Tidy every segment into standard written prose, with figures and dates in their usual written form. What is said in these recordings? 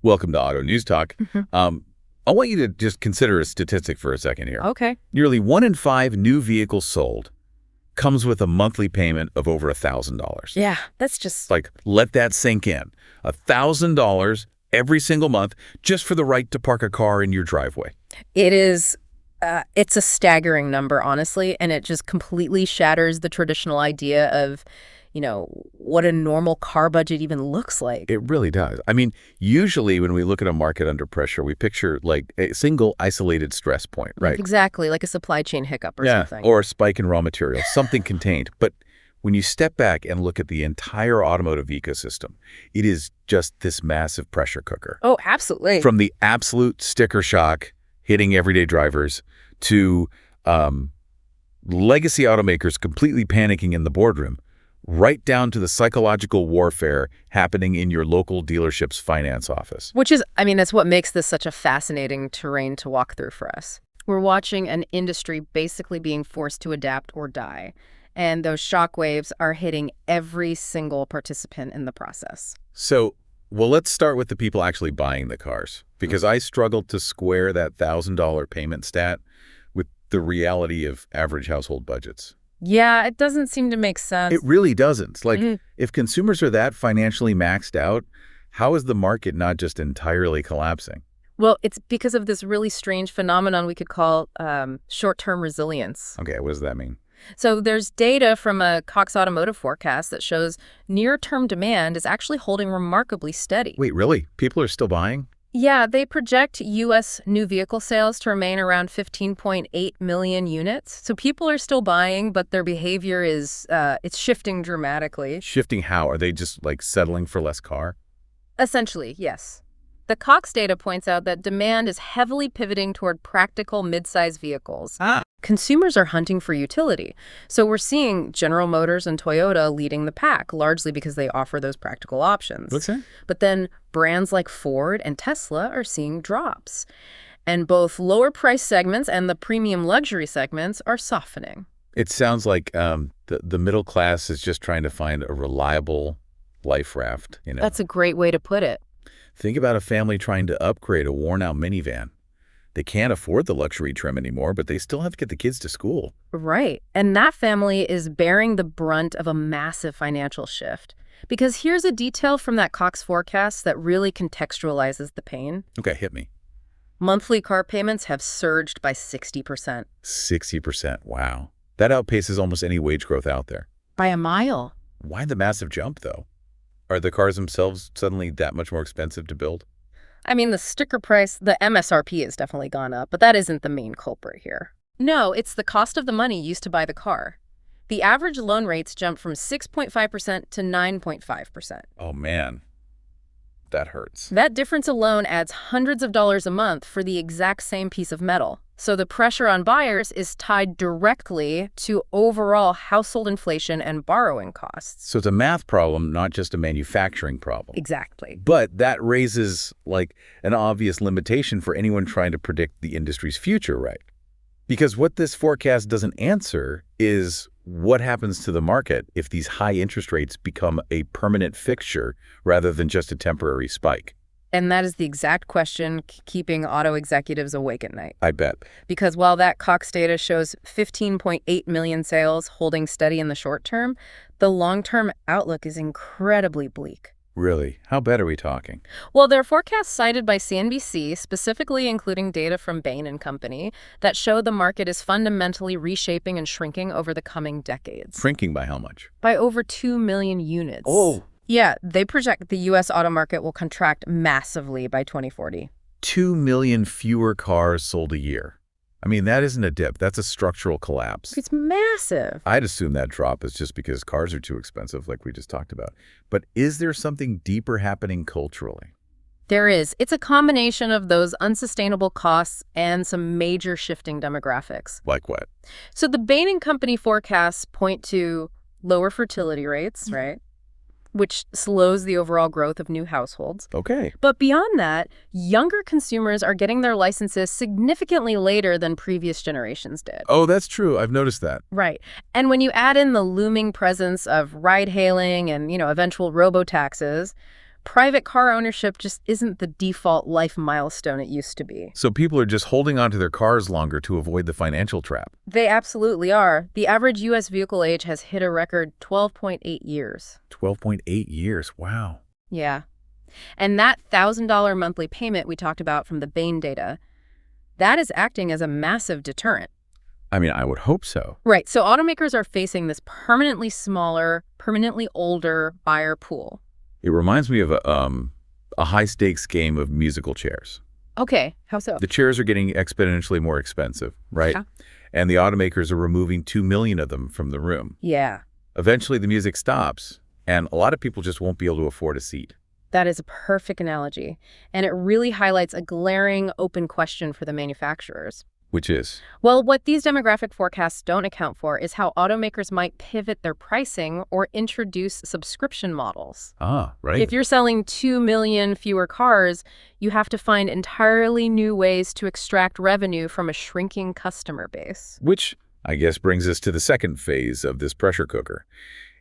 Welcome to Auto News Talk. Mhm. I want you to just consider a statistic for a second here. Okay. Nearly 1 in 5 new vehicles sold comes with a monthly payment of over $1,000. Yeah, that's just... Like, let that sink in. $1,000 every single month just for the right to park a car in your driveway. It is... it's a staggering number, honestly, and it just completely shatters the traditional idea of, what a normal car budget even looks like. It really does. I mean, usually when we look at a market under pressure, we picture like a single isolated stress point, right? Exactly, like a supply chain hiccup or something. Or a spike in raw materials, something contained. But when you step back and look at the entire automotive ecosystem, it is just this massive pressure cooker. Oh, absolutely. From the absolute sticker shock hitting everyday drivers to legacy automakers completely panicking in the boardroom, right down to the psychological warfare happening in your local dealership's finance office. Which is, that's what makes this such a fascinating terrain to walk through for us. We're watching an industry basically being forced to adapt or die, and those shockwaves are hitting every single participant in the process. So, well, let's start with the people actually buying the cars, because I struggled to square that $1,000 payment stat with the reality of average household budgets. Yeah, it doesn't seem to make sense. It really doesn't. Like, if consumers are that financially maxed out, how is the market not just entirely collapsing? Well, it's because of this really strange phenomenon we could call short-term resilience. Okay, what does that mean? So there's data from a Cox Automotive forecast that shows near-term demand is actually holding remarkably steady. Wait, really? People are still buying? Yeah, they project U.S. new vehicle sales to remain around 15.8 million units. So people are still buying, but their behavior is it's shifting dramatically. Shifting how? Are they just, like, settling for less car? Essentially, yes. The Cox data points out that demand is heavily pivoting toward practical mid-size vehicles. Consumers are hunting for utility. So we're seeing General Motors and Toyota leading the pack, largely because they offer those practical options. What's that? But then brands like Ford and Tesla are seeing drops. And both lower price segments and the premium luxury segments are softening. It sounds like the middle class is just trying to find a reliable life raft, That's a great way to put it. Think about a family trying to upgrade a worn-out minivan. They can't afford the luxury trim anymore, but they still have to get the kids to school. Right. And that family is bearing the brunt of a massive financial shift. Because here's a detail from that Cox forecast that really contextualizes the pain. Okay, hit me. Monthly car payments have surged by 60%. 60%, wow. That outpaces almost any wage growth out there. By a mile. Why the massive jump, though? Are the cars themselves suddenly that much more expensive to build? The sticker price, the MSRP has definitely gone up, but that isn't the main culprit here. No, it's the cost of the money used to buy the car. The average loan rates jumped from 6.5% to 9.5%. Oh, man. That hurts. That difference alone adds hundreds of dollars a month for the exact same piece of metal. So the pressure on buyers is tied directly to overall household inflation and borrowing costs. So it's a math problem, not just a manufacturing problem. Exactly. But that raises, like, an obvious limitation for anyone trying to predict the industry's future, right? Because what this forecast doesn't answer is what happens to the market if these high interest rates become a permanent fixture rather than just a temporary spike. And that is the exact question keeping auto executives awake at night. I bet. Because while that Cox data shows 15.8 million sales holding steady in the short term, the long-term outlook is incredibly bleak. Really? How bad are we talking? Well, there are forecasts cited by CNBC, specifically including data from Bain and Company, that show the market is fundamentally reshaping and shrinking over the coming decades. Shrinking by how much? By over 2 million units. Oh! Yeah, they project the U.S. auto market will contract massively by 2040. 2 million fewer cars sold a year. That isn't a dip. That's a structural collapse. It's massive. I'd assume that drop is just because cars are too expensive, like we just talked about. But is there something deeper happening culturally? There is. It's a combination of those unsustainable costs and some major shifting demographics. Like what? So the Bain and Company forecasts point to lower fertility rates, right? Which slows the overall growth of new households. Okay. But beyond that, younger consumers are getting their licenses significantly later than previous generations did. Oh, that's true. I've noticed that. Right. And when you add in the looming presence of ride-hailing and, eventual robo-taxes, Private car ownership just isn't the default life milestone it used to be. So people are just holding on to their cars longer to avoid the financial trap. They absolutely are. The average U.S. vehicle age has hit a record 12.8 years. 12.8 years. Wow. Yeah. And that $1,000 monthly payment we talked about from the Bain data, that is acting as a massive deterrent. I mean, I would hope so. Right. So automakers are facing this permanently smaller, permanently older buyer pool. It reminds me of a high-stakes game of musical chairs. Okay. How so? The chairs are getting exponentially more expensive, right? Yeah. And the automakers are removing 2 million of them from the room. Yeah. Eventually, the music stops, and a lot of people just won't be able to afford a seat. That is a perfect analogy. And it really highlights a glaring open question for the manufacturers. Which is? Well, what these demographic forecasts don't account for is how automakers might pivot their pricing or introduce subscription models. Ah, right. If you're selling 2 million fewer cars, you have to find entirely new ways to extract revenue from a shrinking customer base. Which, I guess, brings us to the second phase of this pressure cooker.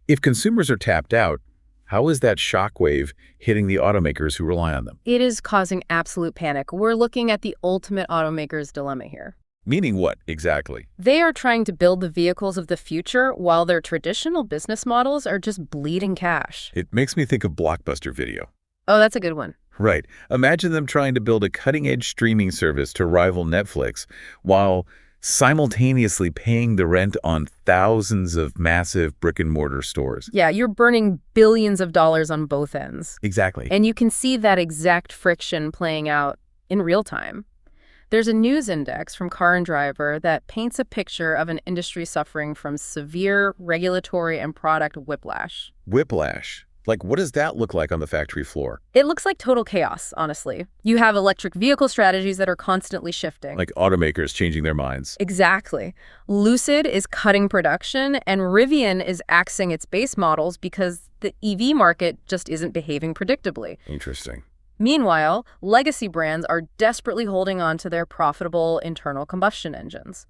If consumers are tapped out, how is that shockwave hitting the automakers who rely on them? It is causing absolute panic. We're looking at the ultimate automaker's dilemma here. Meaning what, exactly? They are trying to build the vehicles of the future while their traditional business models are just bleeding cash. It makes me think of Blockbuster Video. Oh, that's a good one. Right. Imagine them trying to build a cutting-edge streaming service to rival Netflix while simultaneously paying the rent on thousands of massive brick-and-mortar stores. Yeah, you're burning billions of dollars on both ends. Exactly. And you can see that exact friction playing out in real time. There's a news index from Car and Driver that paints a picture of an industry suffering from severe regulatory and product whiplash. Whiplash. Like, what does that look like on the factory floor? It looks like total chaos, honestly. You have electric vehicle strategies that are constantly shifting. Like automakers changing their minds. Exactly. Lucid is cutting production, and Rivian is axing its base models because the EV market just isn't behaving predictably. Interesting. Meanwhile, legacy brands are desperately holding on to their profitable internal combustion engines.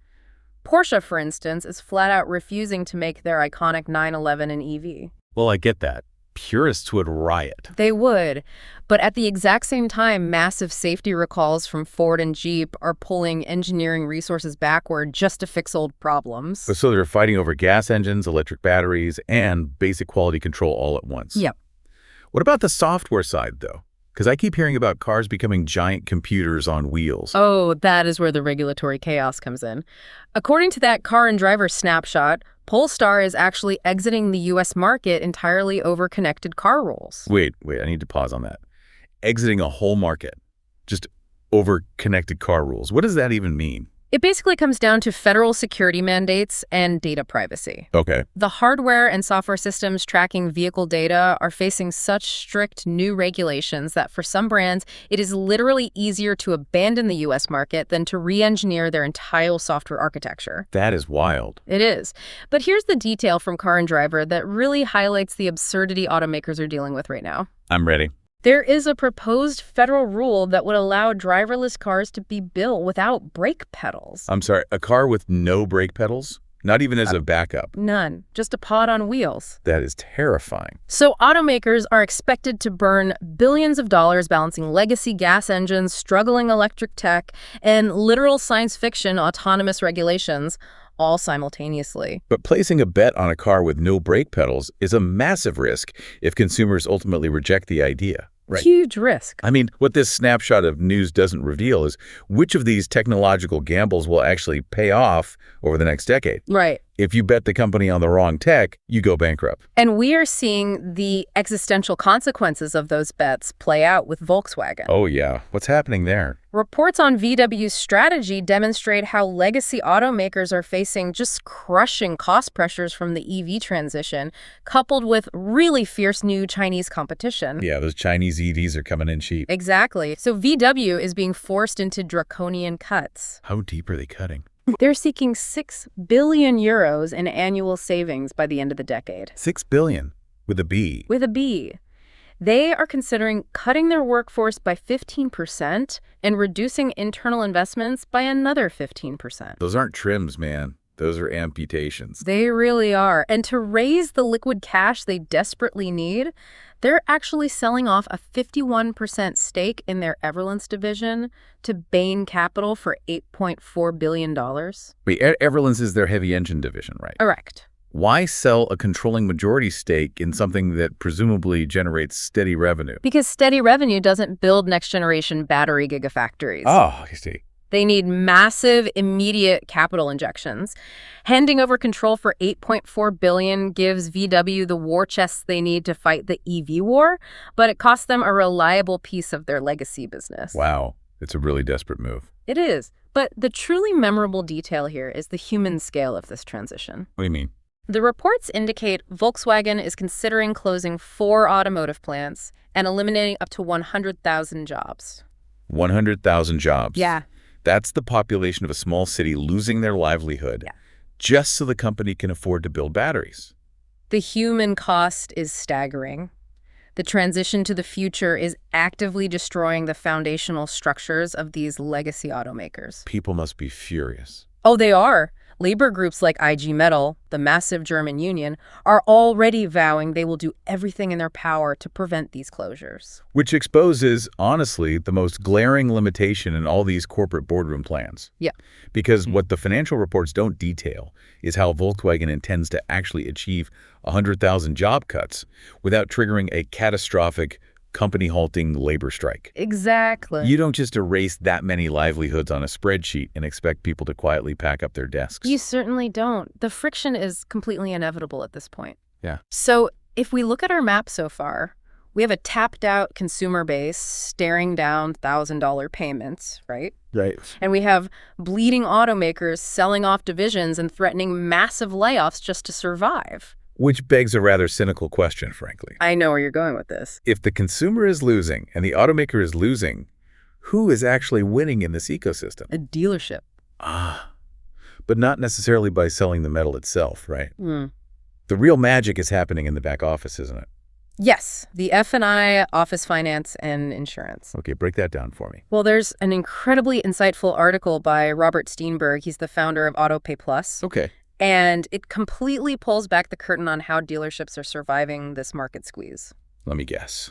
Porsche, for instance, is flat out refusing to make their iconic 911 an EV. Well, I get that. Purists would riot. They would. But at the exact same time, massive safety recalls from Ford and Jeep are pulling engineering resources backward just to fix old problems. So they're fighting over gas engines, electric batteries, and basic quality control all at once. Yep. What about the software side, though? Because I keep hearing about cars becoming giant computers on wheels. Oh, that is where the regulatory chaos comes in. According to that Car and Driver snapshot, Polestar is actually exiting the U.S. market entirely over connected car rules. Wait, I need to pause on that. Exiting a whole market, just over connected car rules. What does that even mean? It basically comes down to federal security mandates and data privacy. Okay. The hardware and software systems tracking vehicle data are facing such strict new regulations that for some brands, it is literally easier to abandon the U.S. market than to re-engineer their entire software architecture. That is wild. It is. But here's the detail from Car and Driver that really highlights the absurdity automakers are dealing with right now. I'm ready. There is a proposed federal rule that would allow driverless cars to be built without brake pedals. I'm sorry, a car with no brake pedals? Not even as a backup? None. Just a pod on wheels. That is terrifying. So automakers are expected to burn billions of dollars balancing legacy gas engines, struggling electric tech, and literal science fiction autonomous regulations, all simultaneously. But placing a bet on a car with no brake pedals is a massive risk if consumers ultimately reject the idea. Right. Huge risk. I mean, what this snapshot of news doesn't reveal is which of these technological gambles will actually pay off over the next decade. Right. If you bet the company on the wrong tech, you go bankrupt. And we are seeing the existential consequences of those bets play out with Volkswagen. Oh, yeah. What's happening there? Reports on VW's strategy demonstrate how legacy automakers are facing just crushing cost pressures from the EV transition, coupled with really fierce new Chinese competition. Yeah, those Chinese EVs are coming in cheap. Exactly. So VW is being forced into draconian cuts. How deep are they cutting? They're seeking 6 billion euros in annual savings by the end of the decade. 6 billion with a B. With a B. They are considering cutting their workforce by 15% and reducing internal investments by another 15%. Those aren't trims, man. Those are amputations. They really are. And to raise the liquid cash they desperately need, They're actually selling off a 51% stake in their Everlance division to Bain Capital for $8.4 billion. Wait, Everlance is their heavy engine division, right? Correct. Why sell a controlling majority stake in something that presumably generates steady revenue? Because steady revenue doesn't build next-generation battery gigafactories. Oh, I see. They need massive, immediate capital injections. Handing over control for $8.4 billion gives VW the war chests they need to fight the EV war, but it costs them a reliable piece of their legacy business. Wow, it's a really desperate move. It is. But the truly memorable detail here is the human scale of this transition. What do you mean? The reports indicate Volkswagen is considering closing 4 automotive plants and eliminating up to 100,000 jobs. 100,000 jobs. Yeah. That's the population of a small city losing their livelihood just so the company can afford to build batteries. The human cost is staggering. The transition to the future is actively destroying the foundational structures of these legacy automakers. People must be furious. Oh, they are. Labor groups like IG Metall, the massive German union, are already vowing they will do everything in their power to prevent these closures. Which exposes, honestly, the most glaring limitation in all these corporate boardroom plans. Yeah. Because what the financial reports don't detail is how Volkswagen intends to actually achieve 100,000 job cuts without triggering a catastrophic company-halting labor strike. Exactly. You don't just erase that many livelihoods on a spreadsheet and expect people to quietly pack up their desks. You certainly don't. The friction is completely inevitable at this point. Yeah. So if we look at our map so far, we have a tapped-out consumer base staring down $1,000 payments, right? Right. And we have bleeding automakers selling off divisions and threatening massive layoffs just to survive. Which begs a rather cynical question, frankly. I know where you're going with this. If the consumer is losing and the automaker is losing, who is actually winning in this ecosystem? A dealership. But not necessarily by selling the metal itself, right? Mm. The real magic is happening in the back office, isn't it? Yes, the F&I, office finance, and insurance. Okay, break that down for me. Well, there's an incredibly insightful article by Robert Steenberg. He's the founder of AutoPay Plus. Okay. And it completely pulls back the curtain on how dealerships are surviving this market squeeze. Let me guess.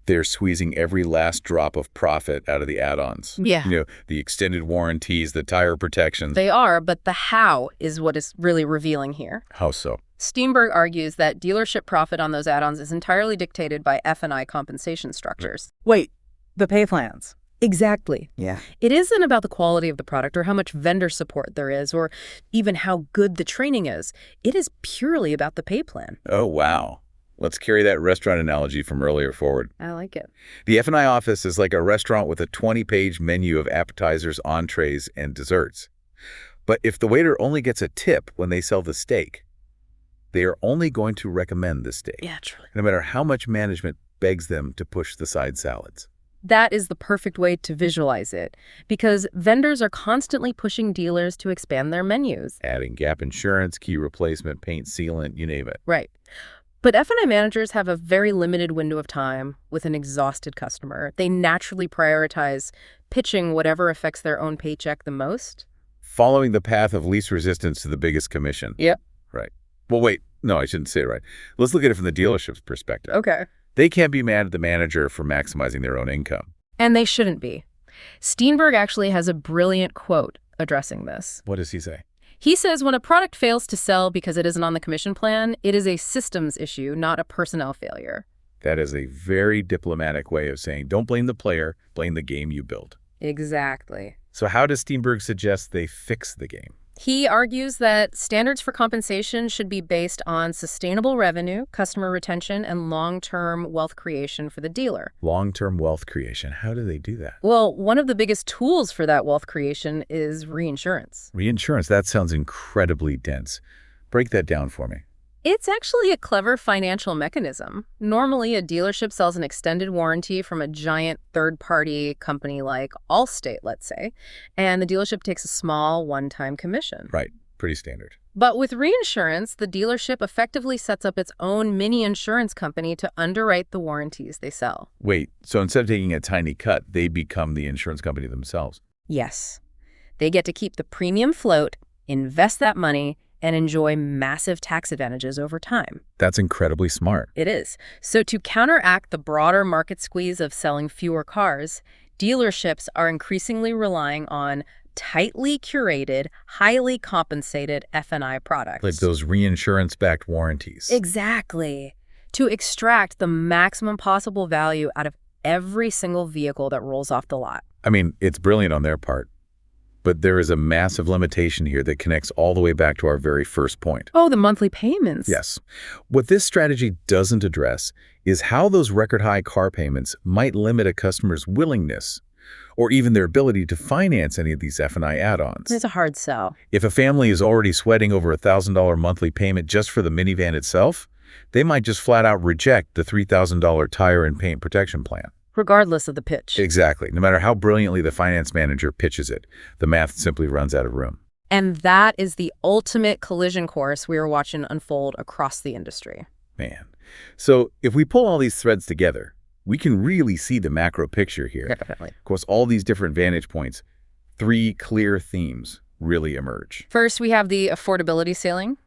They're squeezing every last drop of profit out of the add-ons. Yeah. You know, the extended warranties, the tire protections. They are, but the how is what is really revealing here. How so? Steenberg argues that dealership profit on those add-ons is entirely dictated by F&I compensation structures. Wait, the pay plans. Exactly. Yeah. It isn't about the quality of the product or how much vendor support there is or even how good the training is. It is purely about the pay plan. Oh, wow. Let's carry that restaurant analogy from earlier forward. I like it. The F&I office is like a restaurant with a 20-page menu of appetizers, entrees, and desserts. But if the waiter only gets a tip when they sell the steak, they are only going to recommend the steak. Yeah, truly. No matter how much management begs them to push the side salads. That is the perfect way to visualize it, because vendors are constantly pushing dealers to expand their menus. Adding gap insurance, key replacement, paint sealant, you name it. Right. But F&I managers have a very limited window of time with an exhausted customer. They naturally prioritize pitching whatever affects their own paycheck the most. Following the path of least resistance to the biggest commission. Yep. Right. Well, wait. No, I shouldn't say it right. Let's look at it from the dealership's perspective. Okay. They can't be mad at the manager for maximizing their own income. And they shouldn't be. Steenberg actually has a brilliant quote addressing this. What does he say? He says when a product fails to sell because it isn't on the commission plan, it is a systems issue, not a personnel failure. That is a very diplomatic way of saying don't blame the player, blame the game you build. Exactly. So how does Steenberg suggest they fix the game? He argues that standards for compensation should be based on sustainable revenue, customer retention, and long-term wealth creation for the dealer. Long-term wealth creation. How do they do that? Well, one of the biggest tools for that wealth creation is reinsurance. Reinsurance. That sounds incredibly dense. Break that down for me. It's actually a clever financial mechanism. Normally, a dealership sells an extended warranty from a giant third-party company like Allstate, let's say, and the dealership takes a small one-time commission. Right. Pretty standard. But with reinsurance, the dealership effectively sets up its own mini insurance company to underwrite the warranties they sell. Wait, so instead of taking a tiny cut, they become the insurance company themselves? Yes. They get to keep the premium float, invest that money, and enjoy massive tax advantages over time. That's incredibly smart. It is. So to counteract the broader market squeeze of selling fewer cars, dealerships are increasingly relying on tightly curated, highly compensated F&I products. Like those reinsurance-backed warranties. Exactly. To extract the maximum possible value out of every single vehicle that rolls off the lot. I mean, it's brilliant on their part. But there is a massive limitation here that connects all the way back to our very first point. Oh, the monthly payments. Yes. What this strategy doesn't address is how those record-high car payments might limit a customer's willingness or even their ability to finance any of these F&I add-ons. It's a hard sell. If a family is already sweating over a $1,000 monthly payment just for the minivan itself, they might just flat out reject the $3,000 tire and paint protection plan. Regardless of the pitch. Exactly. No matter how brilliantly the finance manager pitches it, the math simply runs out of room. And that is the ultimate collision course we are watching unfold across the industry. Man. So if we pull all these threads together, we can really see the macro picture here. Definitely. Of course, all these different vantage points, 3 clear themes really emerge. First, we have the affordability ceiling.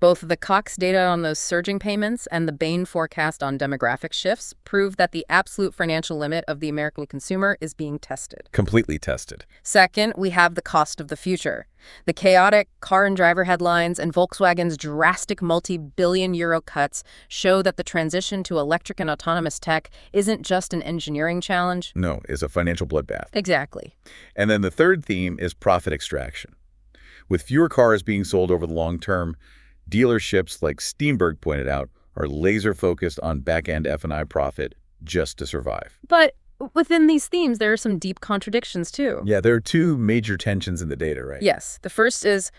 Both the Cox data on those surging payments and the Bain forecast on demographic shifts prove that the absolute financial limit of the American consumer is being tested. Completely tested. Second, we have the cost of the future. The chaotic car and driver headlines and Volkswagen's drastic multi-billion euro cuts show that the transition to electric and autonomous tech isn't just an engineering challenge. No, it's a financial bloodbath. Exactly. And then the third theme is profit extraction. With fewer cars being sold over the long term, dealerships, like Steenberg pointed out, are laser-focused on back-end F&I profit just to survive. But within these themes, there are some deep contradictions, too. Yeah, there are 2 major tensions in the data, right? Yes. The first is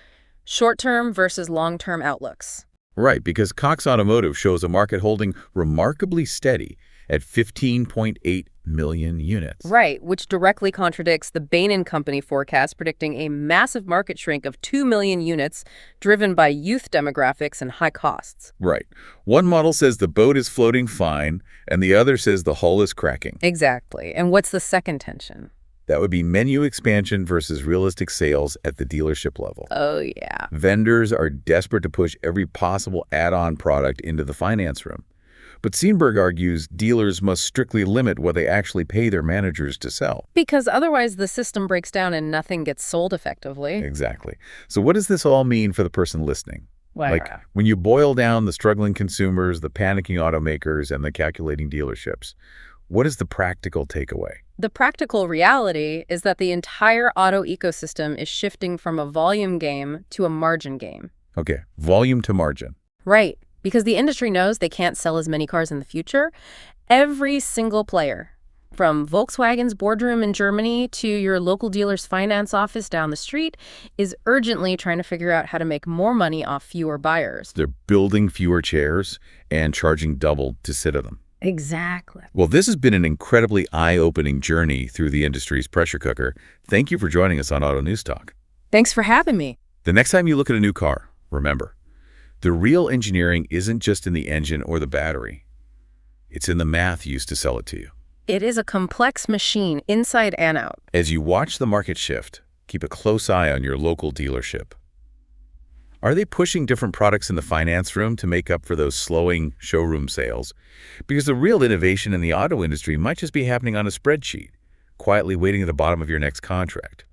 short-term versus long-term outlooks. Right, because Cox Automotive shows a market holding remarkably steady at 15.8 million units. Right, which directly contradicts the Bain & Company forecast predicting a massive market shrink of 2 million units driven by youth demographics and high costs. Right. One model says the boat is floating fine, and the other says the hull is cracking. Exactly. And what's the second tension? That would be menu expansion versus realistic sales at the dealership level. Oh, yeah. Vendors are desperate to push every possible add-on product into the finance room. But Steenberg argues dealers must strictly limit what they actually pay their managers to sell. Because otherwise the system breaks down and nothing gets sold effectively. Exactly. So what does this all mean for the person listening? Well, Like, when you boil down the struggling consumers, the panicking automakers, and the calculating dealerships, what is the practical takeaway? the practical reality is that the entire auto ecosystem is shifting from a volume game to a margin game. Okay, volume to margin. Right. Because the industry knows they can't sell as many cars in the future. Every single player, from Volkswagen's boardroom in Germany to your local dealer's finance office down the street, is urgently trying to figure out how to make more money off fewer buyers. They're building fewer chairs and charging double to sit in them. Exactly. Well, this has been an incredibly eye-opening journey through the industry's pressure cooker. Thank you for joining us on Auto News Talk. Thanks for having me. The next time you look at a new car, remember, the real engineering isn't just in the engine or the battery. It's in the math used to sell it to you. It is a complex machine inside and out. As you watch the market shift, keep a close eye on your local dealership. Are they pushing different products in the finance room to make up for those slowing showroom sales? Because the real innovation in the auto industry might just be happening on a spreadsheet, quietly waiting at the bottom of your next contract.